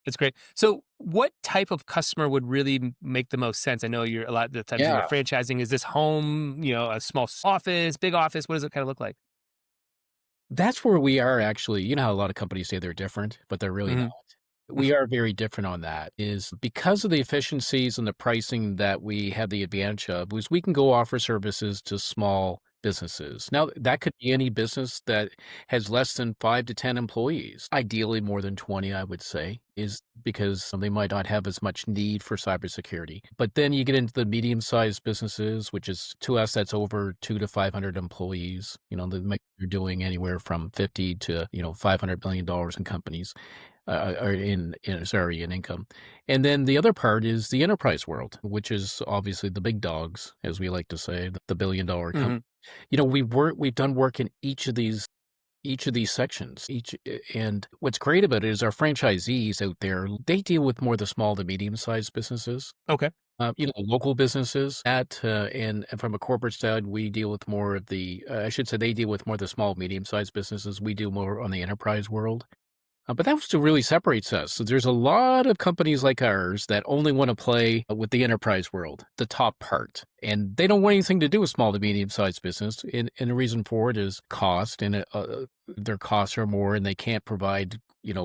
It's great. So, what type of customer would really make the most sense? I know you're a lot of the times you're Yeah, franchising. Is this home, a small office, big office? What does it kind of look like? that's where we are actually. You know how a lot of companies say they're different, but they're really not. Hmm. We are very different on that is because of the efficiencies and the pricing that we have the advantage of was we can go offer services to small businesses. Now, that could be any business that has less than 5 to 10 employees. Ideally more than 20, I would say, is because they might not have as much need for cybersecurity. But then you get into the medium-sized businesses, which is to us that's over 2 to 500 employees. They're doing anywhere from 50 to, $500 million in companies or in income. And then the other part is the enterprise world, which is obviously the big dogs, as we like to say, the billion-dollar company. Hmm. We've done work in each of these sections. And what's great about it is our franchisees out there, they deal with more the small to medium-sized businesses. Okay. Local businesses and from a corporate side, we deal with more of I should say they deal with more of the small, medium-sized businesses. We do more on the enterprise world. But that's what really separates us. So there's a lot of companies like ours that only want to play with the enterprise world, the top part, and they don't want anything to do with small to medium sized business. And the reason for it is cost, and their costs are more, and they can't provide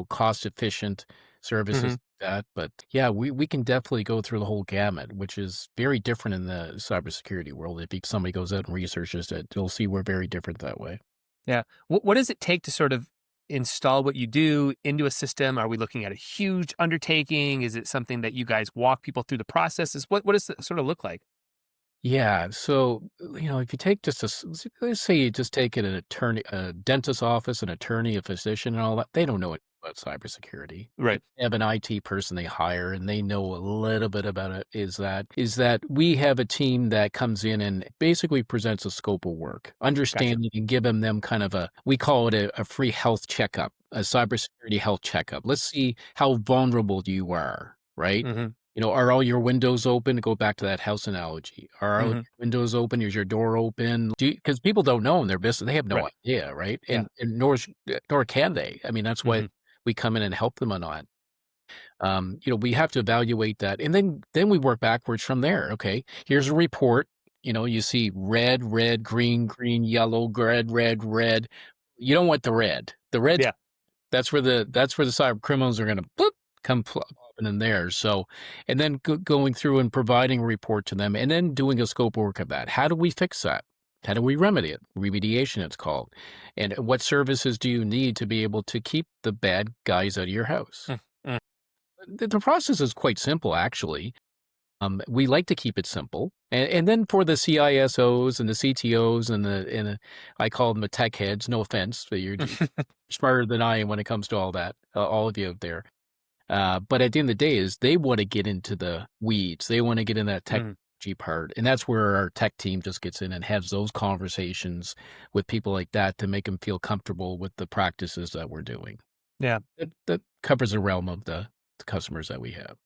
cost efficient services Hmm. like that. But yeah, we can definitely go through the whole gamut, which is very different in the cybersecurity world. If somebody goes out and researches it, you'll see we're very different that way. Yeah. What does it take to sort of install what you do into a system? Are we looking at a huge undertaking? Is it something that you guys walk people through the processes? What does it sort of look like? Yeah. So, if you take let's say you just take an attorney, a dentist's office, an attorney, a physician, and all that, they don't know it about cybersecurity. Right. They have an IT person they hire, and they know a little bit about it. Is that we have a team that comes in and basically presents a scope of work, Gotcha. understanding and giving them kind of we call it a free health checkup, a cybersecurity health checkup. Let's see how vulnerable you are, right? Hmm. Are all your windows open? Go back to that house analogy. Are all your Hmm. windows open? Is your door open? Because people don't know in their business, they have no Right. idea, right? Yeah. And nor can they. I mean, that's why Hmm. we come in and help them on that. We have to evaluate that, and then we work backwards from there. Okay, here's a report. You see red, red, green, green, yellow, red, red, red. You don't want the red. The red Yeah. that's where the cyber criminals are gonna bloop, come popping in there, so and then going through and providing a report to them, and then doing a scope of work of that. How do we fix that? How do we remedy it? Remediation, it's called. And what services do you need to be able to keep the bad guys out of your house? Mm. The process is quite simple, actually. We like to keep it simple, and then for the CISOs and the CTOs I call them the tech heads. No offense, but you're smarter than I am when it comes to all that. All of you out there. But at the end of the day, is they want to get into the weeds. They want to get in that Mm. technology part, and that's where our tech team just gets in and has those conversations with people like that to make them feel comfortable with the practices that we're doing. Yeah. That covers the realm of the customers that we have.